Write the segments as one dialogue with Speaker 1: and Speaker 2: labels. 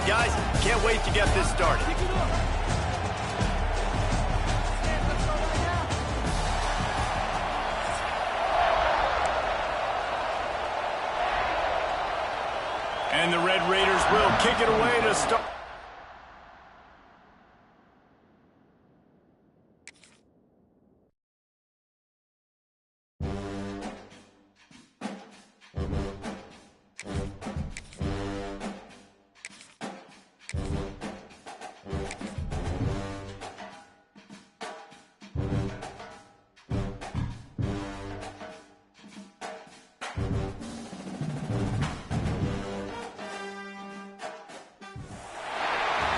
Speaker 1: guys. Can't wait to get this started. And the Red Raiders will kick it away to start.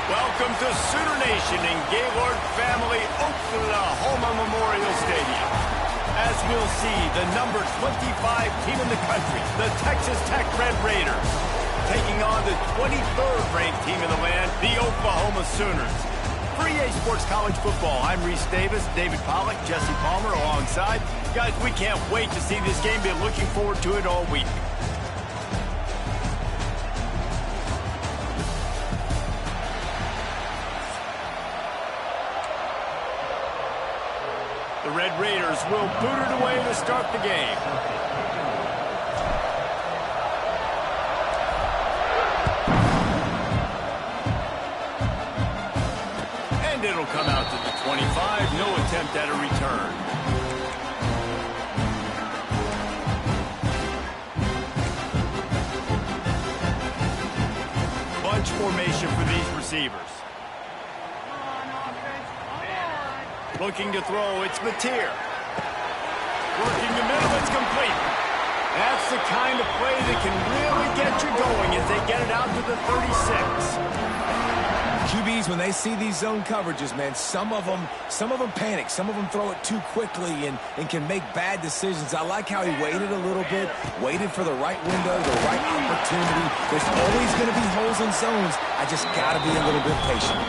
Speaker 1: Welcome to Sooner Nation in Gaylord Family Oklahoma Memorial Stadium. As we'll see, the number 25 team in the country, the Texas Tech Red Raiders, taking on the 23rd ranked team in the land, the Oklahoma Sooners. For EA Sports College Football, I'm Reese Davis, David Pollack, Jesse Palmer alongside. Guys, we can't wait to see this game. Been looking forward to it all week. The Red Raiders will boot it away to start the game. And it'll come out to the 25. No attempt at a return. Bunch formation for these receivers. Looking to throw, it's Mateer. Working the middle, it's complete. That's the kind of play that can really get you going as they get it out to the 36.
Speaker 2: QBs, when they see these zone coverages, man, some of them panic. Some of them throw it too quickly and can make bad decisions. I like how he waited a little bit, waited for the right window, the right opportunity. There's always going to be holes in zones. I just got to be a little bit patient.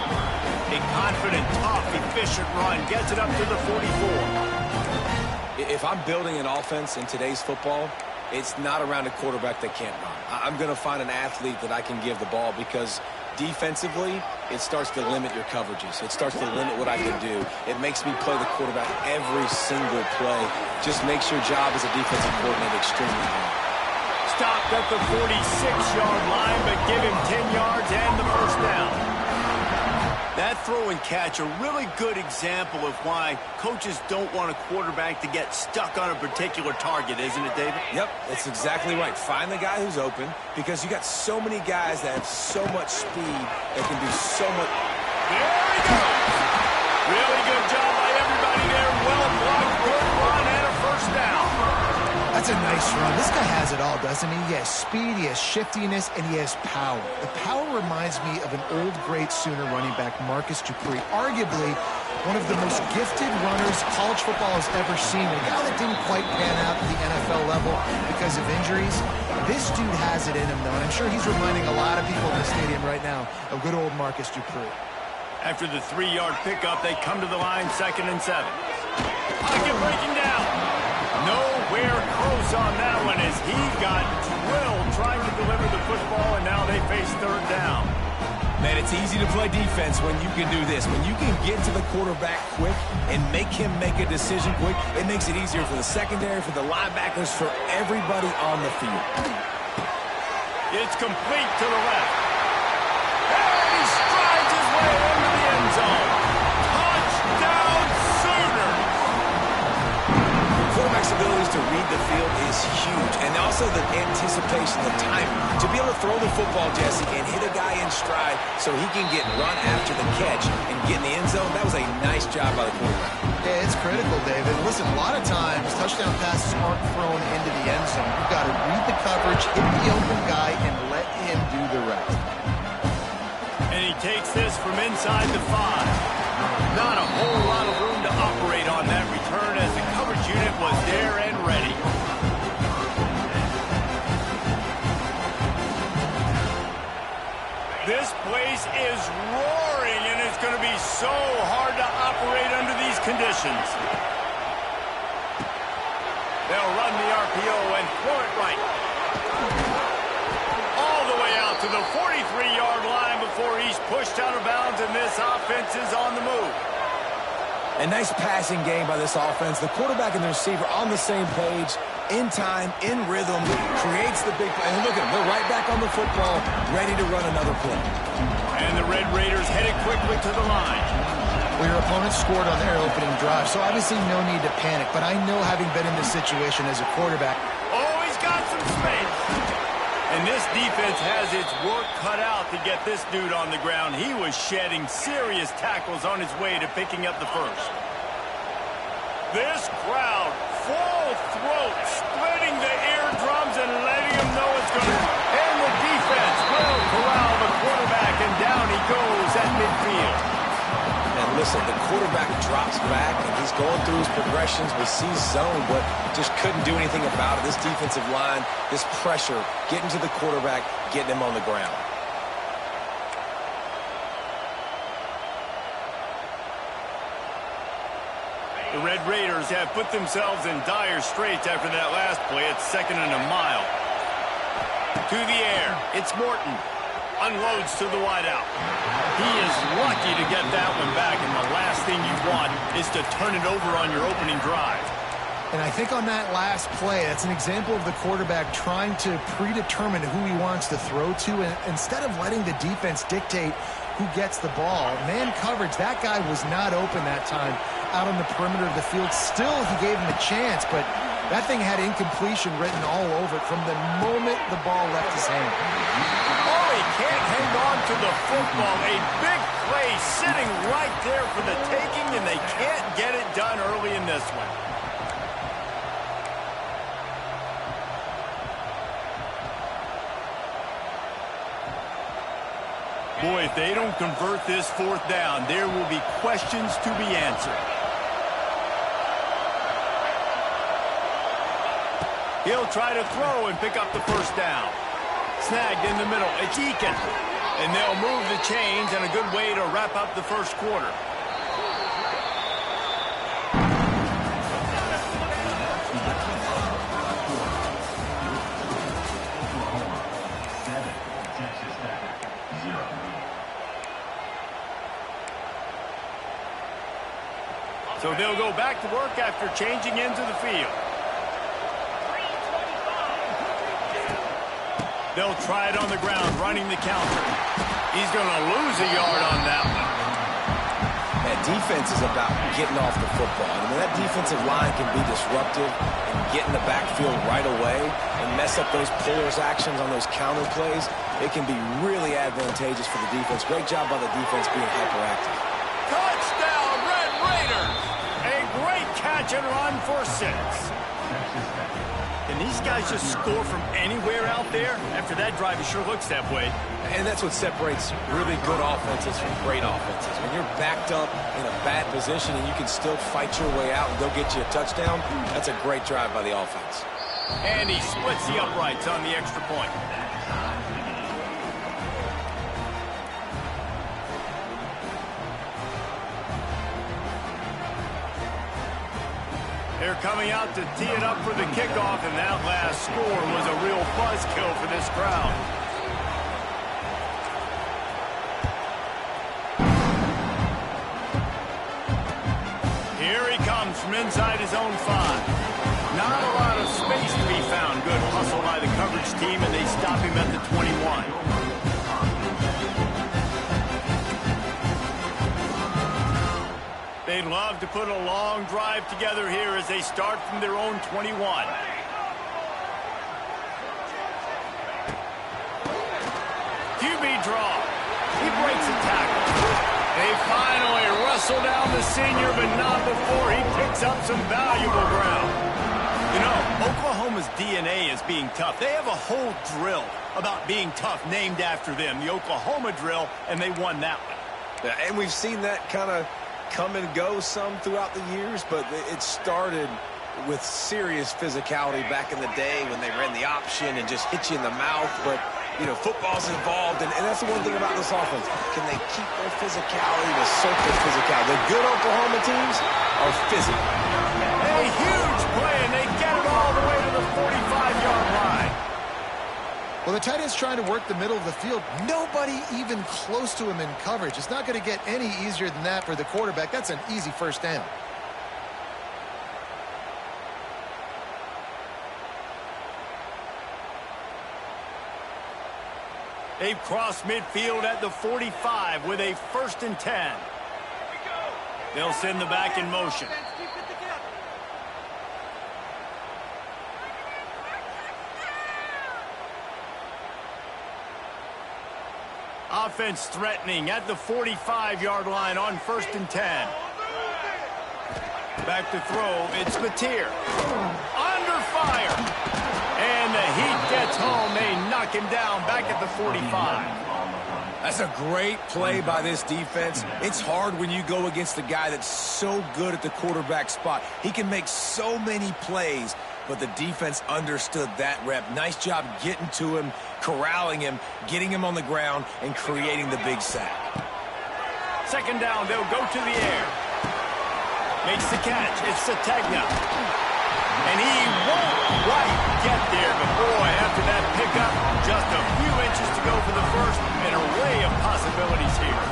Speaker 1: A confident, tough, efficient run gets it up to the 44.
Speaker 2: If I'm building an offense in today's football, it's not around a quarterback that can't run. I'm going to find an athlete that I can give the ball because defensively, it starts to limit your coverages. It starts to limit what I can do. It makes me play the quarterback every single play. Just makes your job as a defensive coordinator extremely hard.
Speaker 1: Stopped at the 46-yard line, but give him 10 yards and the first down. That throw and catch, a really good example of why coaches don't want a quarterback to get stuck on a particular target, isn't it, David?
Speaker 2: Yep, that's exactly right. Find the guy who's open because you got so many guys that have so much speed that can do so much.
Speaker 1: There he goes! Really good job by everybody there. Well blocked, good run, and a first down.
Speaker 3: That's a nice run. This guy has it all, doesn't he? He has speed, he has shiftiness, and he has power. The power reminds me of an old great Sooner running back, Marcus Dupree, arguably one of the most gifted runners college football has ever seen. A guy that didn't quite pan out at the NFL level because of injuries. This dude has it in him, though, and I'm sure he's reminding a lot of people in the stadium right now of good old Marcus Dupree.
Speaker 1: After the 3-yard pickup, they come to the line, 2nd and 7. Pocket breaking down. Nowhere close on that one as he got drilled trying to deliver the football, and now they face 3rd down.
Speaker 2: Man, it's easy to play defense when you can do this. When you can get to the quarterback quick and make him make a decision quick, it makes it easier for the secondary, for the linebackers, for everybody on the field.
Speaker 1: It's complete to the left. And he strides his way into the end zone. Touchdown, Sooners!
Speaker 2: Quarterback's abilities to read the field is huge, and also the anticipation, the timing. To be able to throw the football, Jesse, and hit a guy in stride so he can get run after the catch and get in the end zone, that was a nice job by the quarterback.
Speaker 3: Yeah, it's critical, David. Listen, a lot of times, touchdown passes aren't thrown into the end zone. You've got to read the coverage, hit the open guy, and let him do the rest.
Speaker 1: And he takes this from inside the 5. Not a whole lot of room to operate on that return as the coverage unit was there and ready. This place is roaring, and it's going to be so hard to operate under these conditions. They'll run the RPO and throw it right. All the way out to the 43-yard line before downs, and this offense is on the move.
Speaker 2: A nice passing game by this offense. The quarterback and the receiver on the same page, in time, in rhythm, creates the big play. And look at them. They're right back on the football, ready to run another play.
Speaker 1: And the Red Raiders headed quickly to the line.
Speaker 3: Well, your opponent scored on their opening drive, so obviously no need to panic. But I know, having been in this situation as a quarterback.
Speaker 1: Oh, he's got some space. And this defense has its work cut out to get this dude on the ground. He was shedding serious tackles on his way to picking up the first. This crowd, full throat, splitting the eardrums and letting him know it's going to. And the defense will corral the quarterback, and down he goes at midfield.
Speaker 2: And listen, the quarterback drops back, and he's going through his progressions. We see zone, but just couldn't do anything about it. This defensive line, this pressure, getting to the quarterback, getting him on the ground.
Speaker 1: The Red Raiders have put themselves in dire straits after that last play. It's 2nd and a mile. To the air. It's Morton. Unloads to the wideout. He is lucky to get that one back, and the last thing you want is to turn it over on your opening drive.
Speaker 3: And I think on that last play, that's an example of the quarterback trying to predetermine who he wants to throw to, and instead of letting the defense dictate who gets the ball. Man coverage, that guy was not open that time out on the perimeter of the field. Still, he gave him a chance, but that thing had incompletion written all over it from the moment the ball left his hand.
Speaker 1: Oh, he can't hang on to the football. A big play sitting right there for the taking, and they can't get it done early in this one. Boy, if they don't convert this 4th down, there will be questions to be answered. He'll try to throw and pick up the first down. Snagged in the middle. It's Eakin. And they'll move the chains, and a good way to wrap up the first quarter. So they'll go back to work after changing into the field. They'll try it on the ground, running the counter. He's going to lose a yard on that one.
Speaker 2: That defense is about getting off the football. I mean, that defensive line can be disruptive and get in the backfield right away and mess up those puller's actions on those counter plays. It can be really advantageous for the defense. Great job by the defense being hyperactive.
Speaker 1: Touchdown, Red Raiders! A great catch and run for 6. Can these guys just score from anywhere out there? After that drive, it sure looks that way.
Speaker 2: And that's what separates really good offenses from great offenses. When you're backed up in a bad position and you can still fight your way out and go get you a touchdown, that's a great drive by the offense.
Speaker 1: And he splits the uprights on the extra point. They're coming out to tee it up for the kickoff, and that last score was a real buzzkill for this crowd. Here he comes from inside his own 5. Not a lot of space to be found. Good hustle by the coverage team, and they stop him at the 21. They'd love to put a long drive together here as they start from their own 21. QB draw. He breaks a tackle. They finally wrestle down the senior, but not before he picks up some valuable ground. You know, Oklahoma's DNA is being tough. They have a whole drill about being tough named after them, the Oklahoma drill, and they won that one.
Speaker 2: Yeah, and we've seen that kind of come and go some throughout the years, but it started with serious physicality back in the day when they ran the option and just hit you in the mouth. But, you know, football's involved, and that's the one thing about this offense. Can they keep their physicality, the surface physicality? The good Oklahoma teams are physical.
Speaker 1: A huge play, and they get it all the way to the 45-yard line.
Speaker 3: Well, the tight end's trying to work the middle of the field. Nobody even close to him in coverage. It's not going to get any easier than that for the quarterback. That's an easy first down.
Speaker 1: They've crossed midfield at the 45 with a 1st and 10. They'll send the back in motion. Offense threatening at the 45-yard line on 1st and 10. Back to throw, it's Mateer. Under fire. And the heat gets home. They knock him down back at the 45.
Speaker 2: That's a great play by this defense. It's hard when you go against a guy that's so good at the quarterback spot. He can make so many plays, but the defense understood that rep. Nice job getting to him, corralling him, getting him on the ground, and creating the big sack.
Speaker 1: 2nd down, they'll go to the air. Makes the catch. It's Sategna. And he won't quite get there, but boy, after that pickup, just a few inches to go for the first. An array of possibilities here.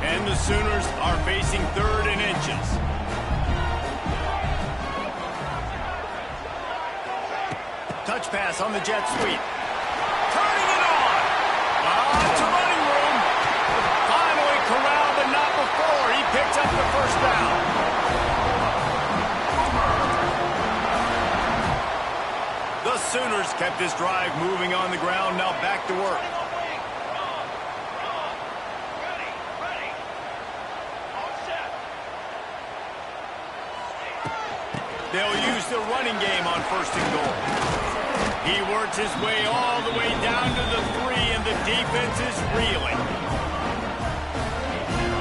Speaker 1: And the Sooners are facing 3rd and inches. Touch pass on the jet sweep. Turning it on. It's a running room. Finally corralled, but not before. He picks up the 1st down. The Sooners kept this drive moving on the ground. Now back to work. They'll use the running game on 1st and goal. He works his way all the way down to the 3, and the defense is reeling.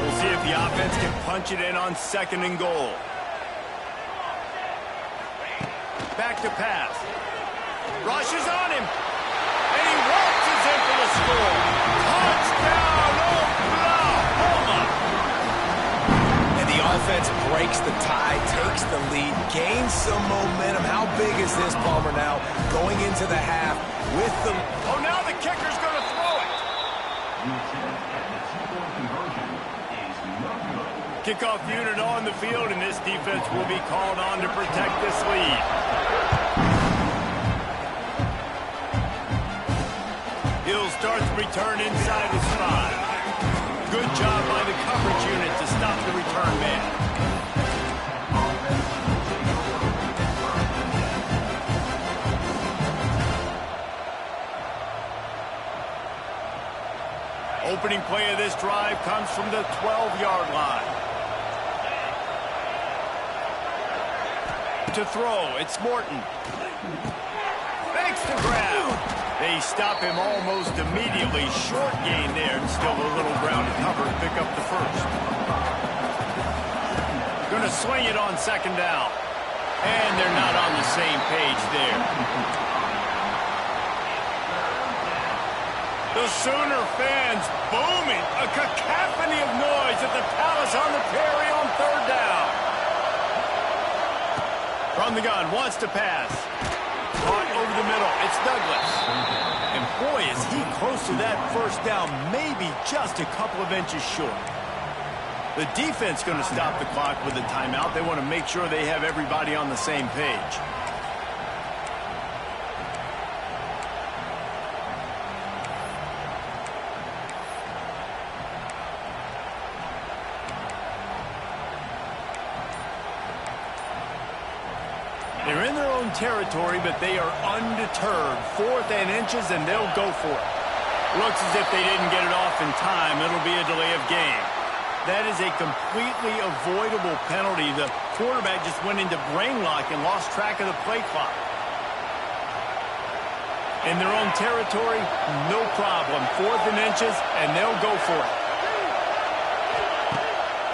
Speaker 1: We'll see if the offense can punch it in on 2nd and goal. Back to pass. Rushes on him. And he waltzes in for the score. Touchdown, Oklahoma!
Speaker 2: And the offense breaks the tie, takes the lead, gains some momentum. How big is this, Palmer, now? Going into the half with the...
Speaker 1: Oh, now the kicker's going to throw it. Kickoff unit on the field, and this defense will be called on to protect this lead. He'll start the return inside his 5. Good job by the coverage unit to stop the return man. Opening play of this drive comes from the 12-yard line. To throw, it's Morton. Makes the grab. They stop him almost immediately. Short gain there, and still a little ground to cover and pick up the 1st. Going to swing it on 2nd down. And they're not on the same page there. The Sooner fans booming. A cacophony of noise at the Palace on the Prairie on 3rd down. From the gun, wants to pass. Caught over the middle. It's Douglas. And boy, is he close to that 1st down, maybe just a couple of inches short. The defense going to stop the clock with a timeout. They want to make sure they have everybody on the same page. They're in their own territory, but they are undeterred. 4th and inches, and they'll go for it. Looks as if they didn't get it off in time. It'll be a delay of game. That is a completely avoidable penalty. The quarterback just went into brain lock and lost track of the play clock. In their own territory, no problem. 4th and inches, and they'll go for it.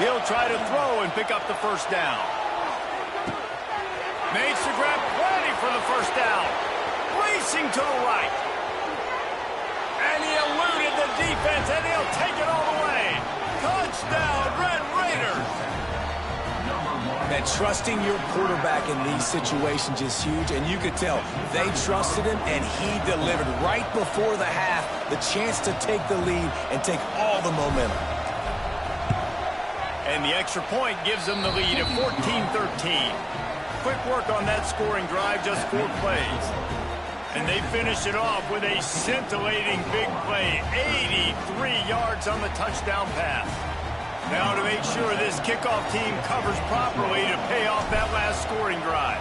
Speaker 1: He'll try to throw and pick up the 1st down. Makes the grab plenty for the 1st down. Racing to the right. And he eluded the defense, and he'll take it all the way. Touchdown, Red Raiders.
Speaker 2: Man, trusting your quarterback in these situations is huge, and you could tell they trusted him, and he delivered right before the half, the chance to take the lead and take all the momentum.
Speaker 1: And the extra point gives them the lead at 14-13. Quick work on that scoring drive, just 4 plays. And they finish it off with a scintillating big play, 83 yards on the touchdown pass. Now to make sure this kickoff team covers properly to pay off that last scoring drive.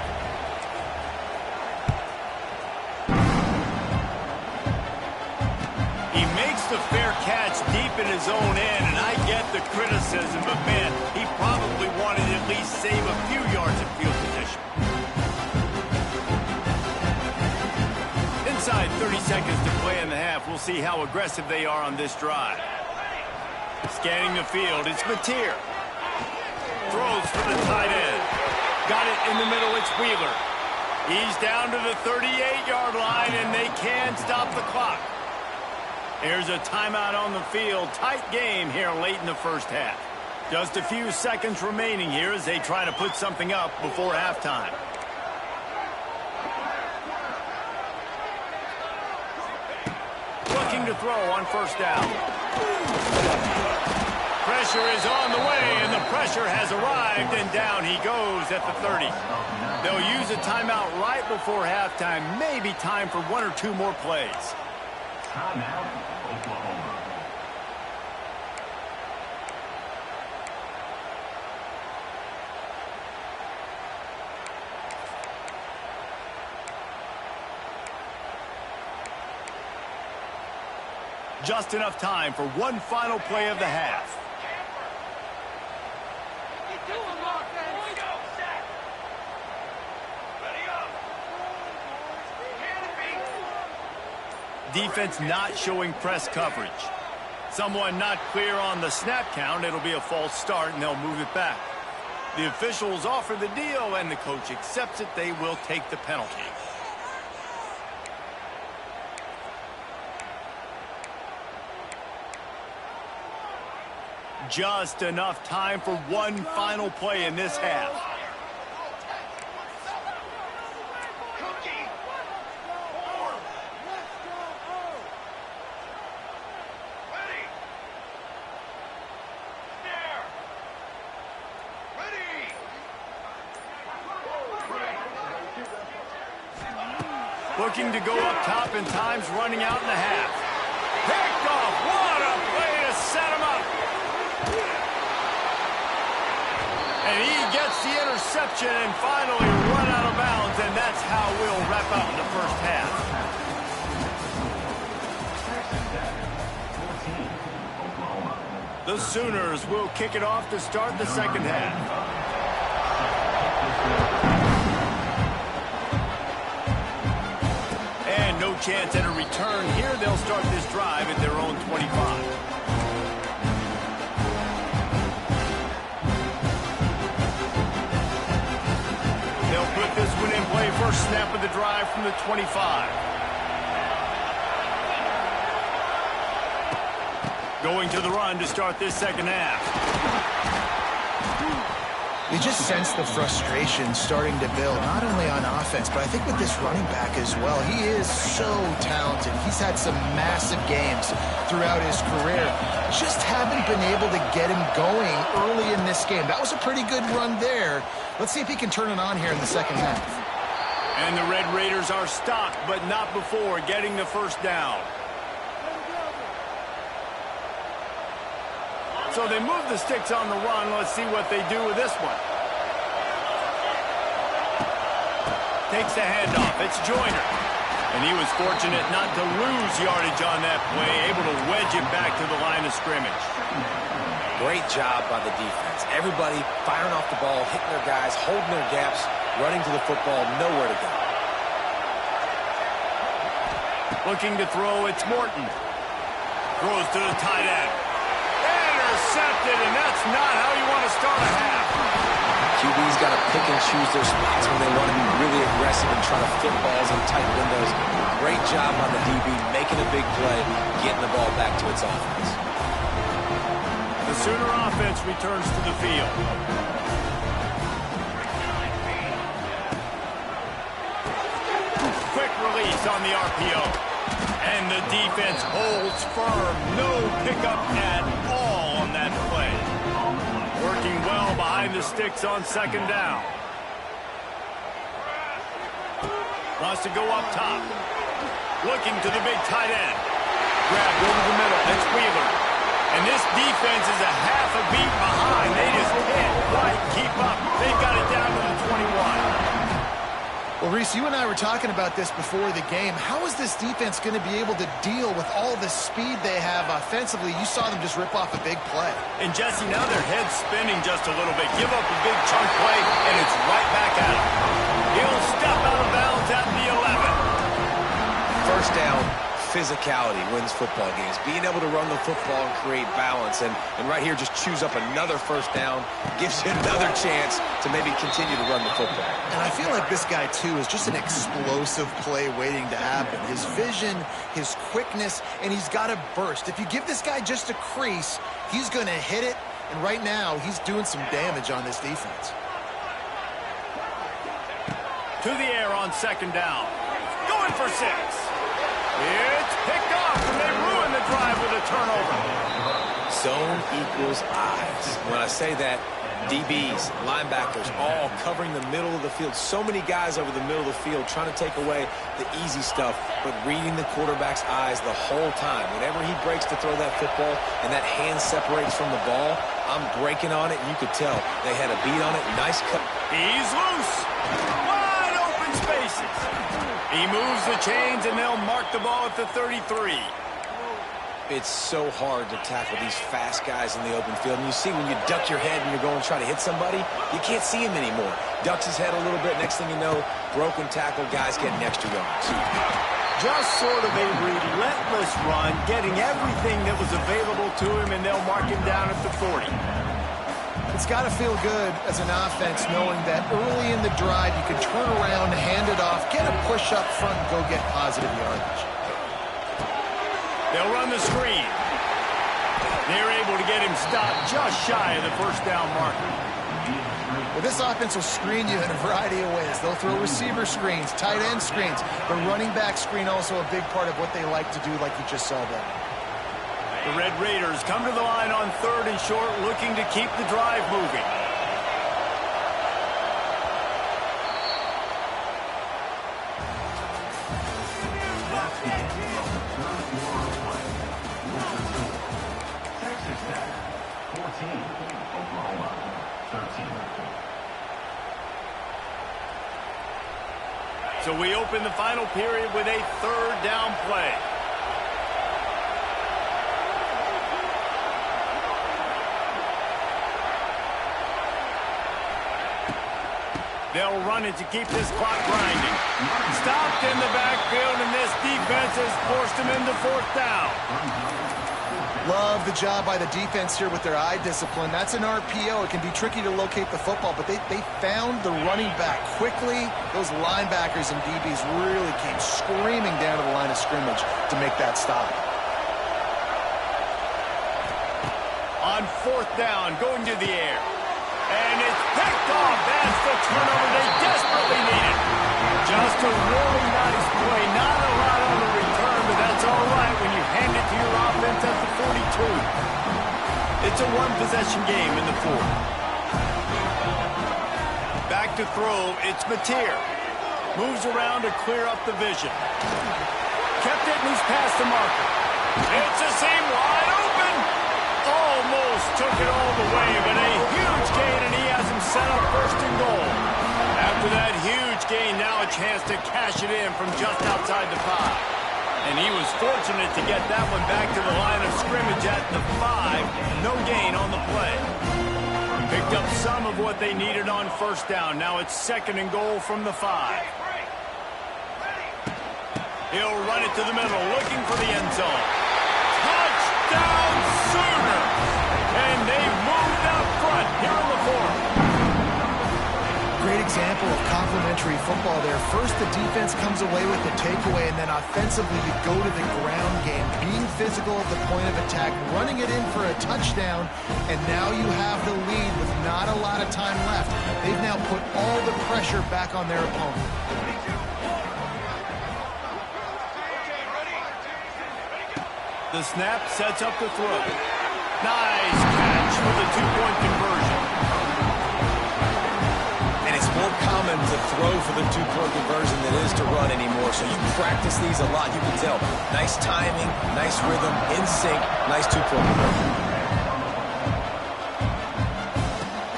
Speaker 1: He makes the fair catch deep in his own end, and I get the criticism, but man, he probably wanted to at least save a few yards of field position. Inside 30 seconds to play in the half. We'll see how aggressive they are on this drive. Scanning the field, it's Mateer. Throws for the tight end. Got it in the middle, it's Wheeler. He's down to the 38-yard line, and they can stop the clock. Here's a timeout on the field. Tight game here late in the first half. Just a few seconds remaining here as they try to put something up before halftime. Looking to throw on first down. Pressure is on the way, and the pressure has arrived, and down he goes at the 30. They'll use a timeout right before halftime. Maybe time for 1 or 2 more plays.
Speaker 4: Timeout, Oklahoma.
Speaker 1: Just enough time for one final play of the half. Defense not showing press coverage. Someone not clear on the snap count. It'll be a false start, and they'll move it back. The officials offer the deal, and the coach accepts it. They will take the penalty. Just enough time for one final play in this half. Looking to go up top, and time's running out in the half. Picked off. What a play to set him up. And he gets the interception and finally run out of bounds, and that's how we'll wrap up the first half. The Sooners will kick it off to start the second half. And no chance at a return here. They'll start this drive at their own 25. They'll put this one in play. First snap of the drive from the 25. Going to the run to start this second half.
Speaker 3: You just sense the frustration starting to build, not only on offense, but I think with this running back as well. He is so talented. He's had some massive games throughout his career. Just haven't been able to get him going early in this game. That was a pretty good run there. Let's see if he can turn it on here in the second half.
Speaker 1: And the Red Raiders are stopped, but not before getting the first down. So they move the sticks on the run. Let's see what they do with this one. Takes the handoff. It's Joyner. And he was fortunate not to lose yardage on that play, able to wedge it back to the line of scrimmage.
Speaker 2: Great job by the defense. Everybody firing off the ball, hitting their guys, holding their gaps, running to the football, nowhere to go.
Speaker 1: Looking to throw, it's Morton. Throws to the tight end. Intercepted, and that's not how you want to start a half.
Speaker 2: QB's got to pick and choose their spots when they want to be really aggressive and try to fit balls in tight windows. Great job on the DB, making a big play, getting the ball back to its offense.
Speaker 1: The Sooner offense returns to the field. release on the RPO. And the defense holds firm. No pickup at all on that play. Working well behind the sticks on second down. Wants to go up top. Looking to the big tight end. Grabbed over the middle. That's Wheeler. And this defense is a half a beat behind. They just can't quite keep up. They've got it down to the 21.
Speaker 3: Well, Reese, you and I were talking about this before the game. How is this defense going to be able to deal with all the speed they have offensively? You saw them just rip off a big play.
Speaker 1: And, Jesse, now their head's spinning just a little bit. Give up a big chunk play, and it's right back at him. He'll step out of bounds at the 11.
Speaker 2: First down, physicality wins football games. Being able to run the football and create balance. And right here, just choose up another first down. Gives you another chance to maybe continue to run the football.
Speaker 3: And I feel like this guy, too, is just an explosive play waiting to happen. His vision, his quickness, and he's got a burst. If you give this guy just a crease, he's going to hit it. And right now, he's doing some damage on this defense.
Speaker 1: To the air on second down. Going for 6. It's picked off, and they ruin the drive with a turnover.
Speaker 2: Zone equals eyes. When I say that, DBs, linebackers, all covering the middle of the field. So many guys over the middle of the field trying to take away the easy stuff, but reading the quarterback's eyes the whole time. Whenever he breaks to throw that football and that hand separates from the ball, I'm breaking on it, and you could tell they had a beat on it. Nice cut.
Speaker 1: He's loose. Wide open spaces. He moves the chains, and they'll mark the ball at the 33.
Speaker 2: It's so hard to tackle these fast guys in the open field. And you see when you duck your head and you're going to try to hit somebody, you can't see him anymore. Ducks his head a little bit. Next thing you know, broken tackle, guys getting extra yards.
Speaker 1: Just sort of a relentless run, getting everything that was available to him, and they'll mark him down at the 40.
Speaker 3: It's got to feel good as an offense knowing that early in the drive you can turn around, hand it off, get a push up front, and go get positive yardage.
Speaker 1: They'll run the screen. They're able to get him stopped just shy of the first down marker.
Speaker 3: Well, this offense will screen you in a variety of ways. They'll throw receiver screens, tight end screens. The running back screen also a big part of what they like to do, like you just saw there.
Speaker 1: The Red Raiders come to the line on 3rd and short, looking to keep the drive moving. So we open the final period with a 3rd down play. They'll run it to keep this clock grinding. Stopped in the backfield, and this defense has forced him into 4th down.
Speaker 3: Love the job by the defense here with their eye discipline. That's an RPO. It can be tricky to locate the football, but they found the running back quickly. Those linebackers and DBs really came screaming down to the line of scrimmage to make that stop.
Speaker 1: On 4th down, going to the air. And it's picked off. That's the turnover they desperately needed. Just a really nice play. Not a lot on the return, but that's all right when you hand it to your offense at the 42. It's a one-possession game in the 4th. Back to throw. It's Mateer. Moves around to clear up the vision. Kept it, and he's past the marker. It's a seam wide open. Almost took it all the way, but a huge gain, and he has him set up 1st and goal. After that huge gain, now a chance to cash it in from just outside the 5. And he was fortunate to get that one back to the line of scrimmage at the 5. No gain on the play. Picked up some of what they needed on 1st down. Now it's 2nd and goal from the 5. He'll run it to the middle, looking for the end zone. Touchdown Sooners! And they've moved out front here in the 4th.
Speaker 3: Great example of complementary football there. First, the defense comes away with the takeaway, and then offensively, you go to the ground game, being physical at the point of attack, running it in for a touchdown, and now you have the lead with not a lot of time left. They've now put all the pressure back on their opponent.
Speaker 1: The snap sets up the throw. Nice catch for the two-point conversion.
Speaker 2: And it's more common to throw for the two-point conversion than it is to run anymore. So you practice these a lot. You can tell. Nice timing, nice rhythm, in sync, nice two-point conversion.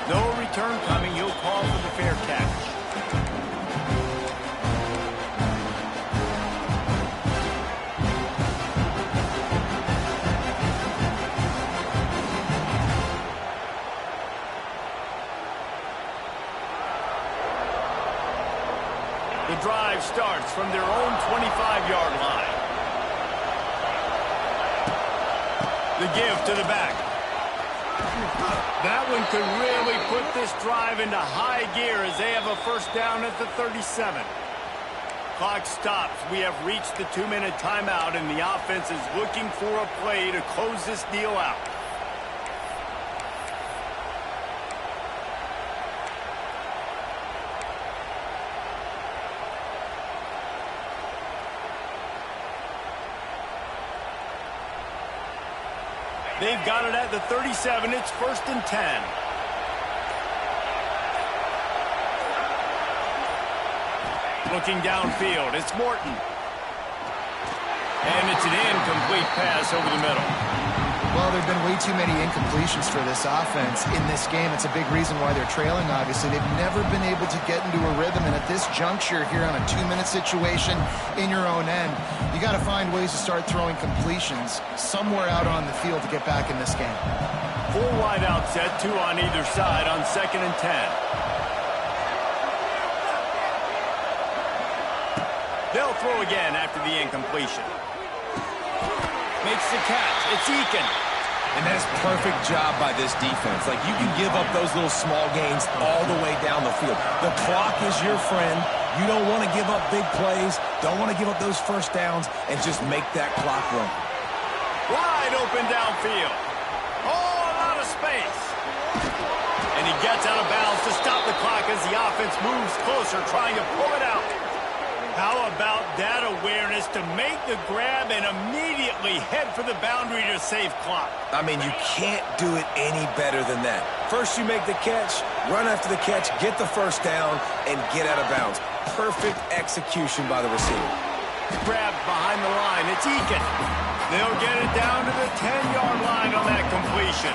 Speaker 1: No return coming. He'll call for the fair catch. The drive starts from their own 25-yard line. The give to the back. That one could really put this drive into high gear as they have a first down at the 37. Clock stops. We have reached the 2-minute timeout, and the offense is looking for a play to close this deal out. They've got it at the 37. It's 1st and 10. Looking downfield, it's Morton. And it's an incomplete pass over the middle.
Speaker 3: Well, there have been way too many incompletions for this offense in this game. It's a big reason why they're trailing, obviously. They've never been able to get into a rhythm, and at this juncture here on a 2-minute situation in your own end, you got to find ways to start throwing completions somewhere out on the field to get back in this game.
Speaker 1: 4 wide out set, 2 on either side on 2nd and 10. They'll throw again after the incompletion. Makes the catch. It's Eakin.
Speaker 2: And that's perfect job by this defense. Like, you can give up those little small gains all the way down the field. The clock is your friend. You don't want to give up big plays. Don't want to give up those first downs, and just make that clock run.
Speaker 1: Wide open downfield. Oh, a lot of space. And he gets out of bounds to stop the clock as the offense moves closer, trying to pull it out. How about that awareness to make the grab and immediately head for the boundary to save clock?
Speaker 2: I mean, you can't do it any better than that. First you make the catch, run after the catch, get the first down, and get out of bounds. Perfect execution by the receiver.
Speaker 1: Grab behind the line. It's Eakin. They'll get it down to the 10-yard line on that completion.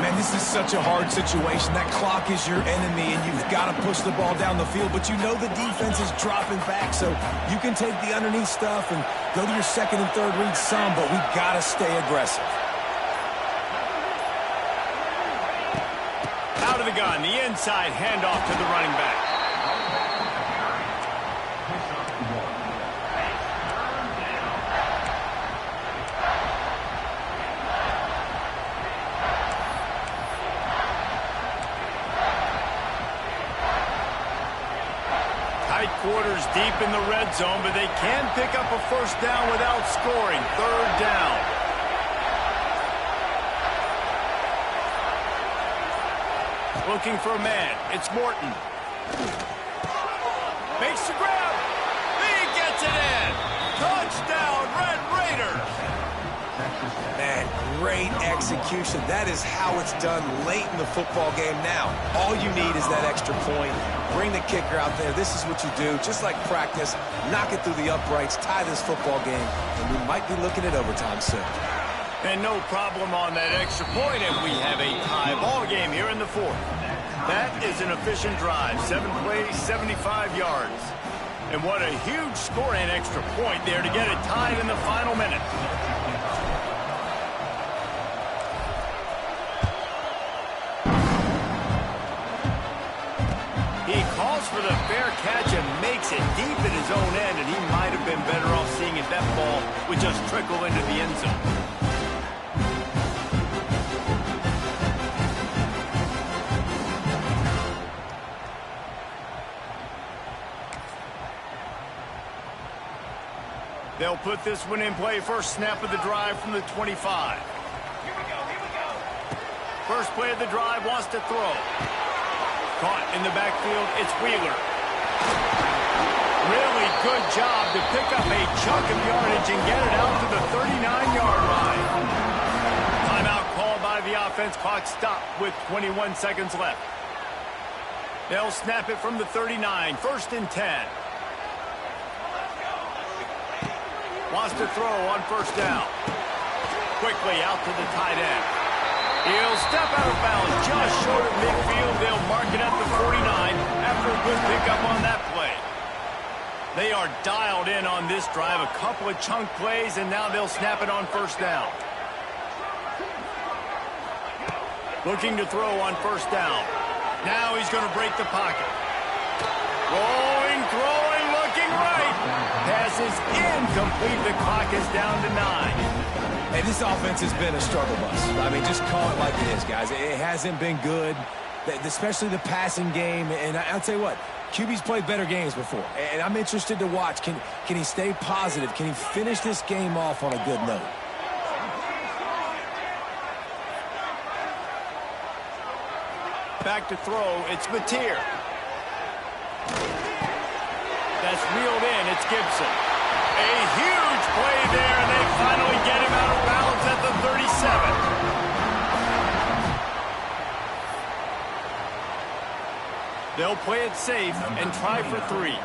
Speaker 2: Man, this is such a hard situation. That clock is your enemy, and you've got to push the ball down the field, but you know the defense is dropping back, so you can take the underneath stuff and go to your second and third read some, but we've got to stay aggressive.
Speaker 1: Out of the gun, the inside handoff to the running back. Quarters deep in the red zone, but they can pick up a first down without scoring. 3rd down. Looking for a man. It's Morton. Makes the grab. He gets it in. Touchdown, Red Raiders.
Speaker 2: Man, great execution. That is how it's done late in the football game now. All you need is that extra point. Bring the kicker out there. This is what you do. Just like practice, knock it through the uprights, tie this football game, and we might be looking at overtime soon.
Speaker 1: And no problem on that extra point, and we have a tie ball game here in the 4th. That is an efficient drive. 7 plays, 75 yards. And what a huge score and extra point there to get it tied in the final minute. For the fair catch and makes it deep in his own end, and he might have been better off seeing if that ball would just trickle into the end zone. They'll put this one in play. First snap of the drive from the 25. Here we go. First play of the drive, wants to throw. Caught in the backfield, it's Wheeler. Really good job to pick up a chunk of yardage and get it out to the 39-yard line. Timeout called by the offense. Clock stopped with 21 seconds left. They'll snap it from the 39. 1st and 10. Wants to throw on 1st down. Quickly out to the tight end. He'll step out of bounds just short of midfield. They'll mark it at the 49 after a good pickup on that play. They are dialed in on this drive. A couple of chunk plays, and now they'll snap it on 1st down. Looking to throw on 1st down. Now he's going to break the pocket. Rolling, throwing, looking right. Pass is incomplete. The clock is down to 9.
Speaker 2: Hey, this offense has been a struggle bus. I mean, just call it like it is, guys. It hasn't been good, especially the passing game. And I'll tell you what, QB's played better games before. And I'm interested to watch. Can he stay positive? Can he finish this game off on a good note?
Speaker 1: Back to throw, it's Mateer. That's reeled in, it's Gibson. A huge play there, and they finally get him out of bounds at the 37. They'll play it safe and try for 3.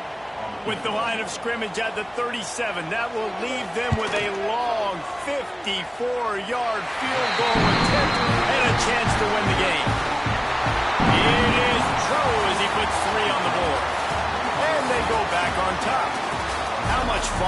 Speaker 1: With the line of scrimmage at the 37, that will leave them with a long 54-yard field goal attempt and a chance to win the game. It is true as he puts 3 on the board. And they go back on top. How much fun